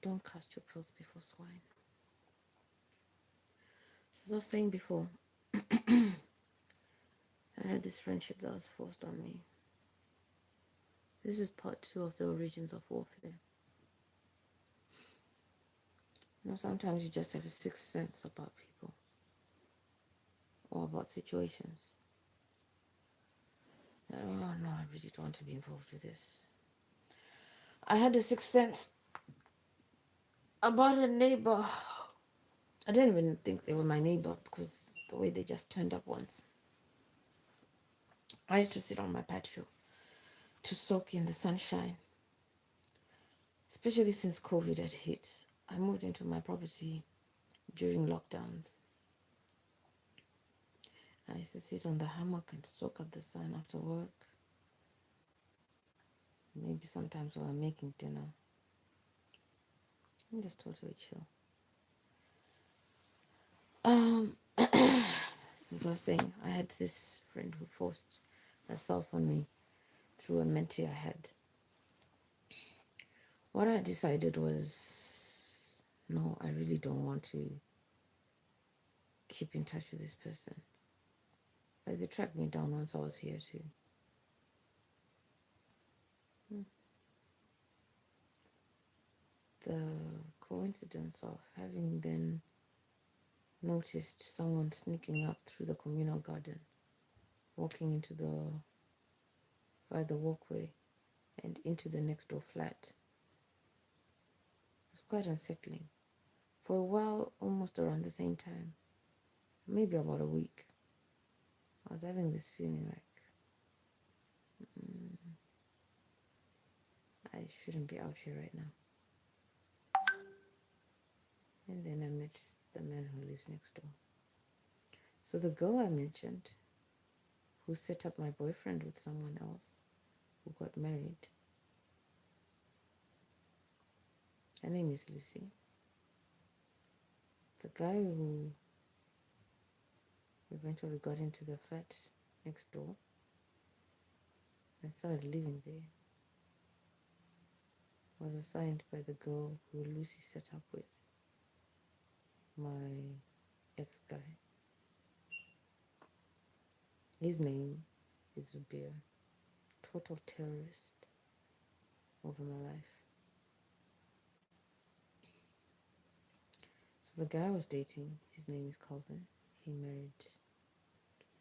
Don't cast your pearls before swine. So as I was saying before, I had this friendship that was forced on me. This is part two of the origins of warfare. Sometimes you just have a sixth sense about people or about situations. Oh no, I really don't want to be involved with this. I had a sixth sense about a neighbor. I didn't even think they were my neighbor because the way they just turned up once. I used to sit on my patio to soak in the sunshine, especially since COVID had hit. I moved into my property during lockdowns. I used to sit on the hammock and soak up the sun after work. Maybe sometimes while I'm making dinner. I'm just totally chill. So as I was saying, I had this friend who forced herself on me through a mentee I had. What I decided was, no, I really don't want to keep in touch with this person. But they tracked me down once I was here too. The coincidence of having then noticed someone sneaking up through the communal garden, walking into by the walkway and into the next door flat. It was quite unsettling. For a while, almost around the same time, maybe about a week, I was having this feeling like I shouldn't be out here right now. And then I met the man who lives next door. So the girl I mentioned, who set up my boyfriend with someone else, who got married, her name is Lucy. The guy who eventually got into the flat next door and started living there was assigned by the girl who Lucy set up with, my ex-guy. His name is Zubir, total terrorist over my life. So the guy I was dating, his name is Calvin. He married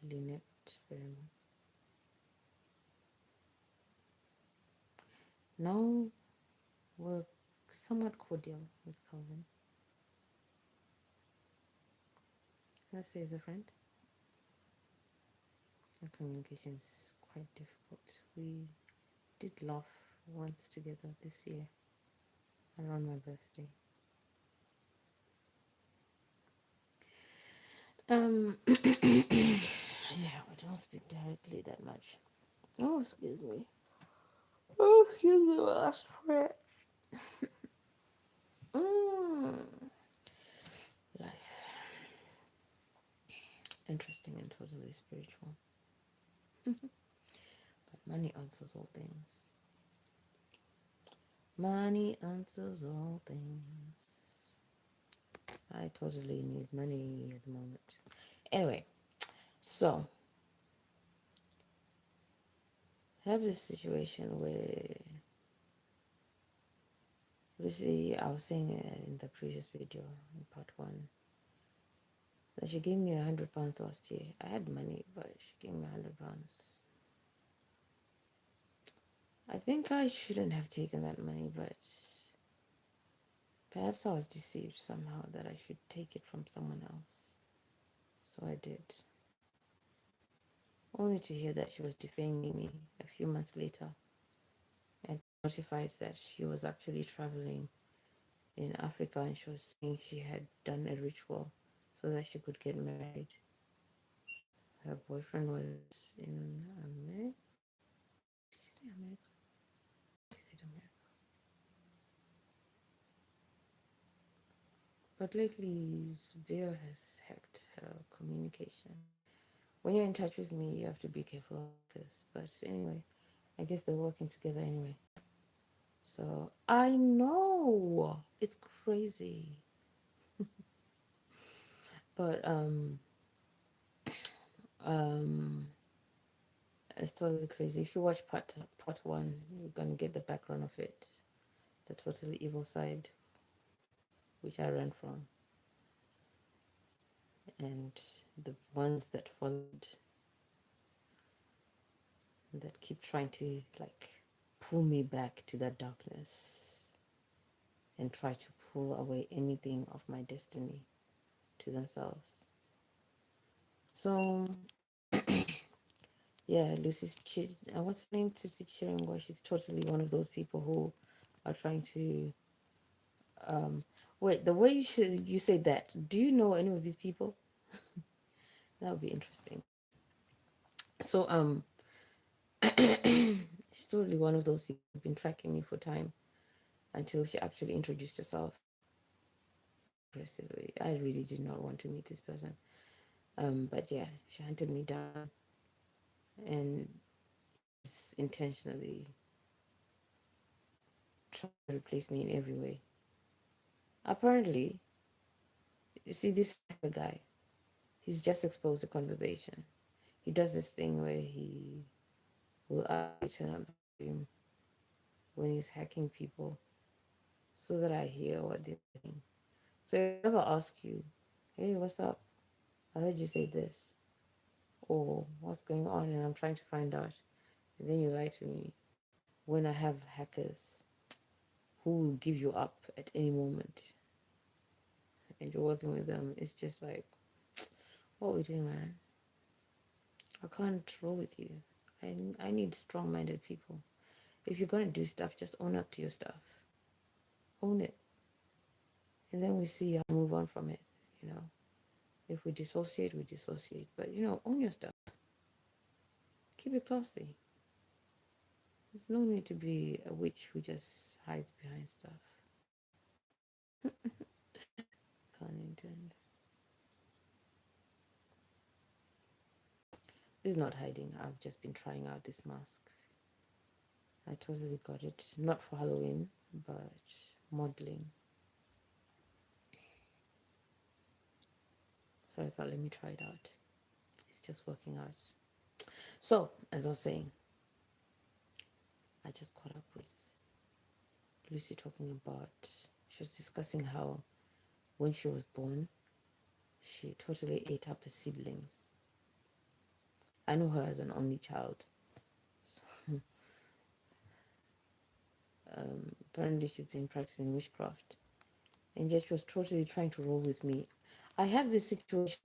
Lynette Verma. Now we're somewhat cordial with Calvin. Let's say he's a friend. Our communication is quite difficult. We did laugh once together this year around my birthday. Yeah, we don't speak directly that much. Oh, excuse me. Oh, excuse me, last prayer. Life. Interesting and totally spiritual. But money answers all things. Money answers all things. I totally need money at the moment. Anyway, so I have this situation where Lucy, I was saying in the previous video, in part one, that she gave me £100 last year. I had money, but she gave me £100. I think I shouldn't have taken that money, but perhaps I was deceived somehow that I should take it from someone else. So I did. Only to hear that she was defaming me a few months later and notified that she was actually traveling in Africa and she was saying she had done a ritual so that she could get married. Her boyfriend was in America. Did she say America? She said America. But lately, Zubir has hacked her communication. When you're in touch with me, you have to be careful of this. But anyway, I guess they're working together anyway. So I know it's crazy. But um it's totally crazy. If you watch part one, you're gonna get the background of it, the totally evil side, which I ran from, and the ones that followed that keep trying to like pull me back to that darkness and try to pull away anything of my destiny to themselves. So yeah, what's her name? Tsitsi Chiringwa. She's totally one of those people who are trying to. Wait, the way you say that, do you know any of these people? That would be interesting. So she's totally one of those people who've been tracking me for time until she actually introduced herself aggressively. I really did not want to meet this person. But yeah, she hunted me down and is intentionally trying to replace me in every way. Apparently, you see this guy, he's just exposed the conversation. He does this thing where he will actually turn up the volume when he's hacking people so that I hear what they're saying. So if I ever ask you, hey, what's up? I heard you say this. Or what's going on? And I'm trying to find out. And then you lie to me. When I have hackers who will give you up at any moment and you're working with them, it's just like, what are we doing, man? I can't roll with you. I need strong minded people. If you're going to do stuff, just own up to your stuff. Own it. And then we see how to move on from it, you know. If we dissociate, we dissociate. But, own your stuff. Keep it classy. There's no need to be a witch who just hides behind stuff. Pun intended. This is not hiding. I've just been trying out this mask. I totally got it. Not for Halloween, but modeling. So I thought, let me try it out. It's just working out. So, as I was saying, I just caught up with Lucy talking about, she was discussing how when she was born, she totally ate up her siblings. I know her as an only child. So, apparently, she's been practicing witchcraft. And yet, she was totally trying to roll with me. I have this situation